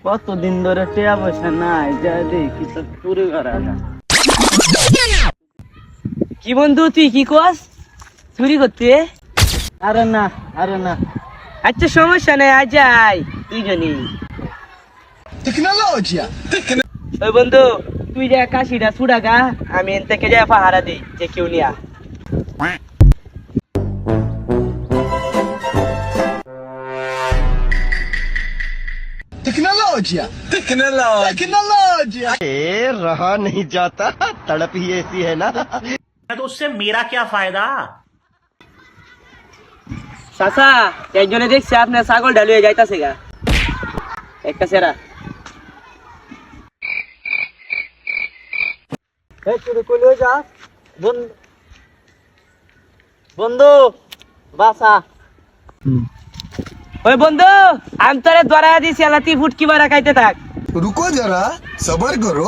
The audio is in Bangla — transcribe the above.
কতদিন ধরে টিয়া পয়সা নাই, যা দেখি তো চুরি করা না। কি বন্ধু তুই কি কস, চুরি করতে? আরে না, আরে না। আচ্ছা সমস্যা নেই, আজ যাই দুইজনই। ওই বন্ধু তুই যা কাশিটা ছুড়াগা, আমি এন থেকে যাই পাহারা দিই যে কেউ নিয়া। टेक्नोलॉजिया टेक्नोलॉजिया रहा नहीं जाता, तड़प ही ऐसी है ना। तो उससे मेरा क्या फायदा। চাচা একজনে দেখছি আপনার ছাগল ঢালুয়ে যাইতাছে গা, একটা সেরা। বন্ধু বাসা। ওই বন্ধু আমি তোরে ধরা দিছি, আলাতি ফুটকি মারা খাইতে থাক। रुको जरा सबर करो।